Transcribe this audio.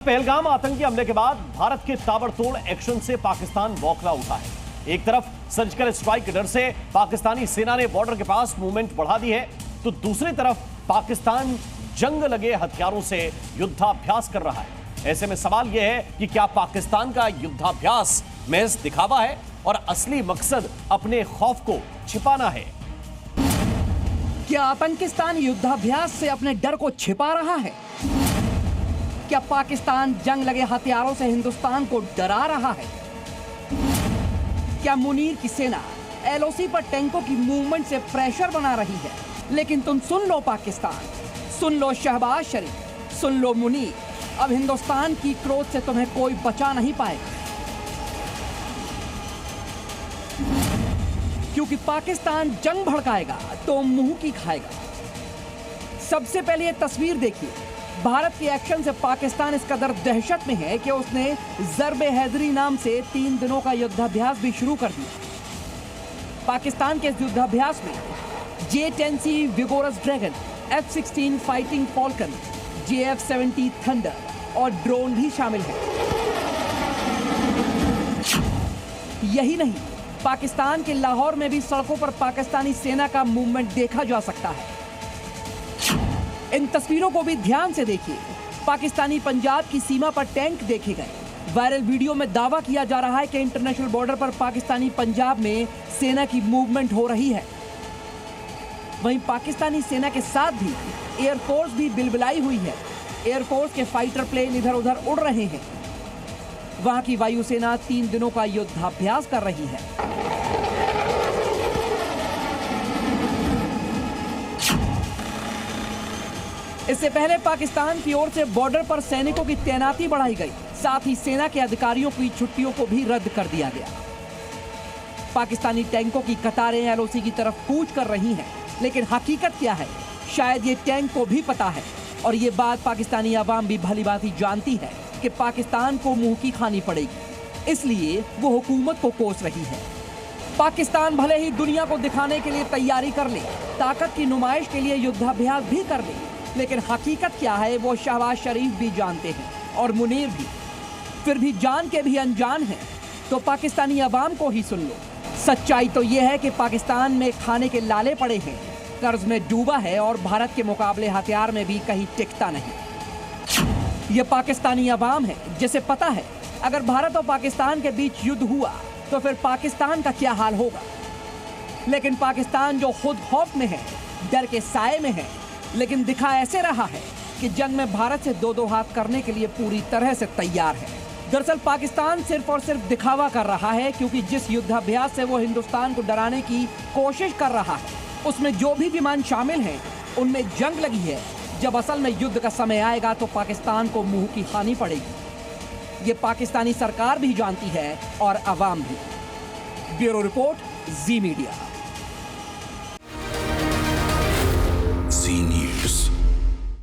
पहलगाम आतंकी हमले के बाद भारत के ताबड़तोड़ एक्शन से पाकिस्तान बौखला उठा है। एक तरफ सर्जिकल स्ट्राइक के डर से पाकिस्तानी सेना ने बॉर्डर के पास मूवमेंट बढ़ा दी है, तो दूसरी तरफ पाकिस्तान जंग लगे हथियारों से युद्धाभ्यास कर रहा है। ऐसे में सवाल यह है कि क्या पाकिस्तान का युद्धाभ्यास महज दिखावा है और असली मकसद अपने खौफ को छिपाना है? क्या पाकिस्तान युद्धाभ्यास से अपने डर को छिपा रहा है? क्या पाकिस्तान जंग लगे हथियारों से हिंदुस्तान को डरा रहा है? क्या मुनीर की सेना एलओसी पर टैंकों की मूवमेंट से प्रेशर बना रही है? लेकिन तुम सुन लो पाकिस्तान, सुन लो शहबाज शरीफ, सुन लो मुनीर, अब हिंदुस्तान की क्रोध से तुम्हें कोई बचा नहीं पाएगा, क्योंकि पाकिस्तान जंग भड़काएगा तो मुंह की खाएगा। सबसे पहले ये तस्वीर देखिए। भारत के एक्शन से पाकिस्तान इस कदर दहशत में है कि उसने ज़र्ब हैदरी नाम से 3 दिनों का युद्धाभ्यास भी शुरू कर दिया। पाकिस्तान के इस युद्धाभ्यास में J-10C vigorous dragon, F-16 fighting Falcon, JF-70 thunder और ड्रोन भी शामिल हैं। यही नहीं, पाकिस्तान के लाहौर में भी सड़कों पर पाकिस्तानी सेना का मूवमेंट देखा जा सकता है। इन तस्वीरों को भी ध्यान से देखिए। पाकिस्तानी पंजाब की सीमा पर टैंक देखे गए। वायरल वीडियो में दावा किया जा रहा है कि इंटरनेशनल बॉर्डर पर पाकिस्तानी पंजाब में सेना की मूवमेंट हो रही है। वहीं पाकिस्तानी सेना के साथ भी एयरफोर्स भी बिलबिलाई हुई है। एयरफोर्स के फाइटर प्लेन इधर उधर उड़ रहे हैं। वहां की वायुसेना 3 दिनों का युद्धाभ्यास कर रही है। इससे पहले पाकिस्तान की ओर से बॉर्डर पर सैनिकों की तैनाती बढ़ाई गई, साथ ही सेना के अधिकारियों की छुट्टियों को भी रद्द कर दिया गया। पाकिस्तानी टैंकों की कतारें एलओसी की तरफ कूच कर रही हैं, लेकिन हकीकत क्या है शायद ये टैंक को भी पता है, और ये बात पाकिस्तानी आवाम भी भलीभांति जानती है कि पाकिस्तान को मुंह की खानी पड़ेगी, इसलिए वो हुकूमत को कोस रही है। पाकिस्तान भले ही दुनिया को दिखाने के लिए तैयारी कर ले, ताकत की नुमाइश के लिए युद्धाभ्यास भी कर ले, लेकिन हकीकत क्या है वो शहबाज शरीफ भी जानते हैं और मुनीर भी। फिर भी जान के भी अनजान हैं, तो पाकिस्तानी अवाम को ही सुन लो। सच्चाई तो ये है कि पाकिस्तान में खाने के लाले पड़े हैं, कर्ज में डूबा है और भारत के मुकाबले हथियार में भी कहीं टिकता नहीं। ये पाकिस्तानी अवाम है जिसे पता है अगर भारत और पाकिस्तान के बीच युद्ध हुआ तो फिर पाकिस्तान का क्या हाल होगा। लेकिन पाकिस्तान जो खुद खौफ में है, डर के साए में है, लेकिन दिखा ऐसे रहा है कि जंग में भारत से दो हाथ करने के लिए पूरी तरह से तैयार है। दरअसल पाकिस्तान सिर्फ और सिर्फ दिखावा कर रहा है, क्योंकि जिस युद्धाभ्यास से वो हिंदुस्तान को डराने की कोशिश कर रहा है उसमें जो भी विमान शामिल हैं उनमें जंग लगी है। जब असल में युद्ध का समय आएगा तो पाकिस्तान को मुंह की खानी पड़ेगी। ये पाकिस्तानी सरकार भी जानती है और अवाम भी। ब्यूरो रिपोर्ट, जी मीडिया।